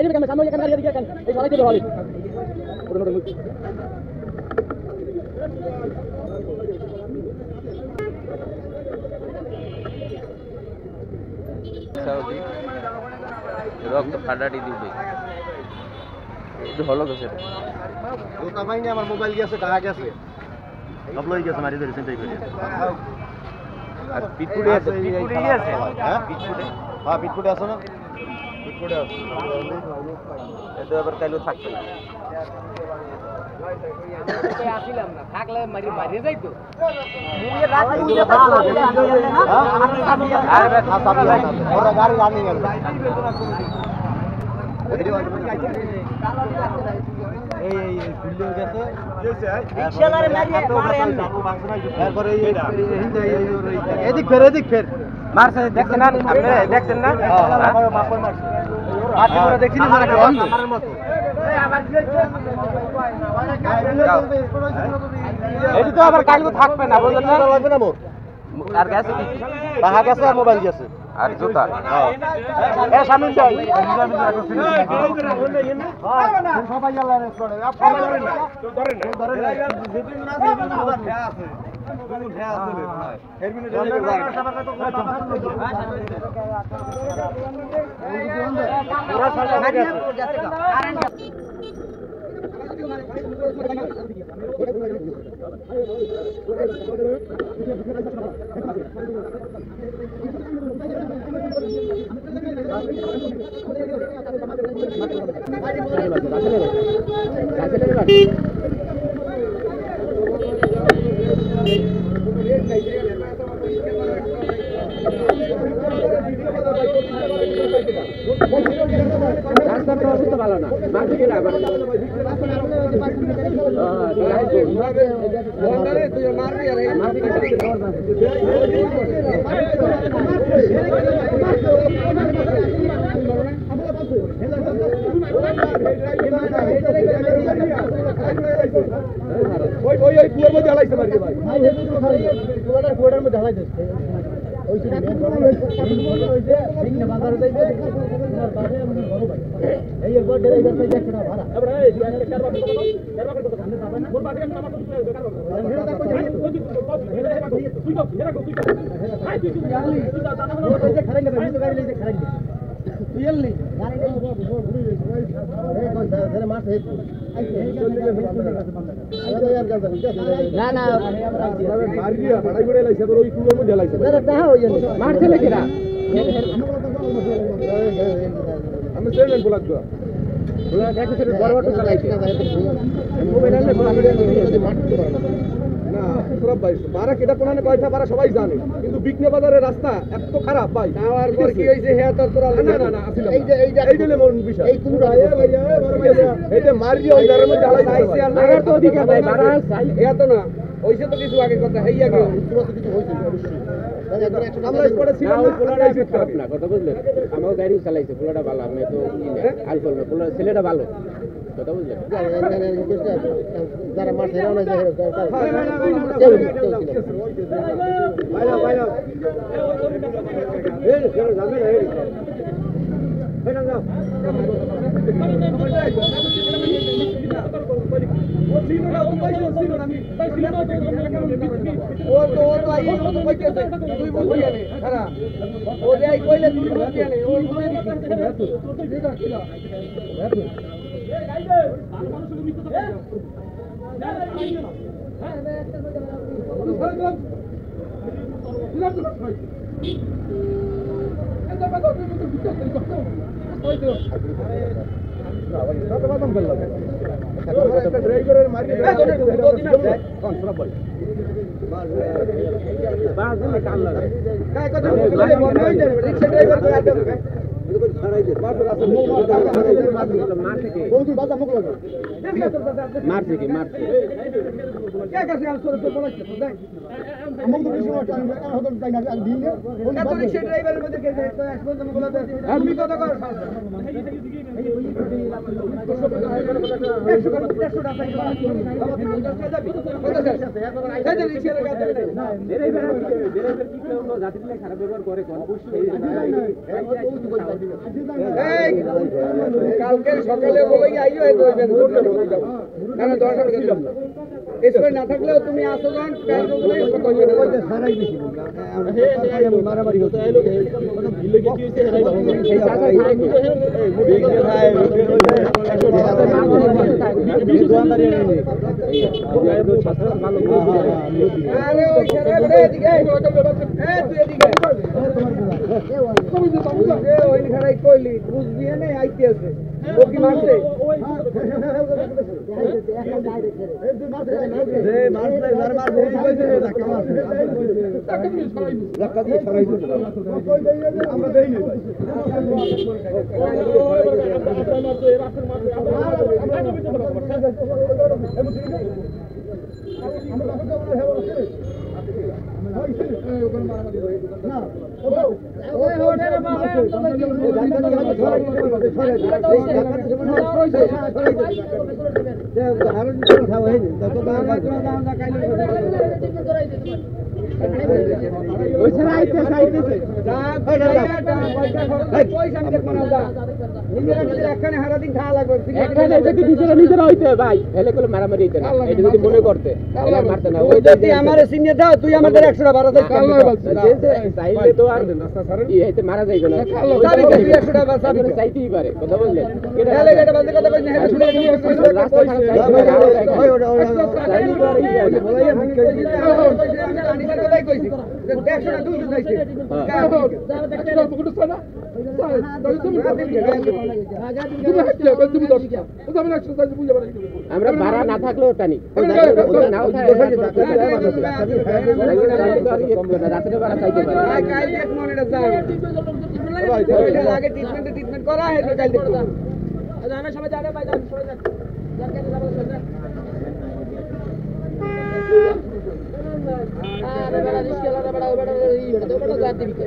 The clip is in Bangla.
বাইরে কেন সামনে এখানে গাড়ি এদিকে কেন এই সবাই তো ভালো পুরো মুখ সাউদি রক্ত ফাটাটি দিবে এটা হলো তো সেটা ওটা ভাই না আমার মোবাইল গেছে টাকা গেছে সব লই গেছে মারি ধরে চিন্তাই করি আর পিটপুড়ে আছে হ্যাঁ পিটপুড়ে আছে না পিটপুড়ে আছে এটা আবার কাইলো থাকবে না আসিলাম না থাকলে মারি বাইরে যাই তো গাড়ি রানিং গেল এদিক ফের মারছে দেখছেন না আপনি দেখছেন না এটি তো আবার কালকে থাকবে না বুঝলেন না লাগবে না মোর আর গেছে কি টাকা গেছে আর মোবাইল গেছে আর জুতা এ শামিল ভাই সবাই আল্লাহ রেস্টুরেন্টে আপনি ধরেন না ধরেন যেদিন না সেদিন আবার ঠেয়া আছে তুমি ঠেয়া আছে এর মিনিট পুরো সাজা গেছে রাস্তাটা অবস্থা ভালো না মাঝে গেলে আবার ওই কুয়ার মধ্যে ঢালাইছে মারি ভাই কুয়ার মধ্যে ঢালাইছে ওই বাজারে যাইবে এই একবার ড্রাইভার পাই 100 টাকা ভাড়া আবার এই কারবার না না মারিয়া ভাড়াই করে লাইছে তোর ওই কুয়ার মধ্যে ঢালাইছে মারছে নাকিরা আমি ট্রেন বলাক দাও ওরা দেখো সেটা বড় বড় চালাইছে মোবাইল আনলে বড় না পুরো ভাই বারা কেটা কোনানে কয়টা বারা সবাই জানে কিন্তু বিকনে বাজারের রাস্তা এত খারাপ ভাই আর পর কি হইছে হে তোরা না আসলে এইটা মোর বিষয় এই কোনটা এই যে মারিয়া ওই দারের মধ্যে ঢালাইছে আর লাগার তো অধিকার ভাই বাড়া এত না হইছে তো কিছু আগে কথা হেই আগে কিছু হইছে অবশ্যই আমরা স্পটে ছিলাম না পোলাটা খারাপ না কথা বুঝলেন আমার গাড়ি চালাইছে পোলাটা ভালো আমি তো আলফল না পোলা ছেলেটা ভালো কথা বুঝলেন যারা মাঠে রাউনা যায় ড্রাইভারের মারি কালকে সকালে বলে আইও না থাকলেও তুমি আসো মারামারি হচ্ছে কইলি বুঝবি না আইতে আছে ও কি মারছে মারামারি যদি মনে করতে মারতে না আমার সিনিয়র দাও তুই আমাদের 100 টাকা ভাড়া চাইলে তো আর মারা যাইবে না চাইতেই পারে কথা বললেন আমরা ভাড়া না থাকলেও টানি রাত্রে ভাড়া চাইতে পারি আগে ট্রিটমেন্ট করা হয় কাল দেখো সবাই জানে ভাই আরে বড় রিস্কেলা বড় ই বড় জাতি বিকে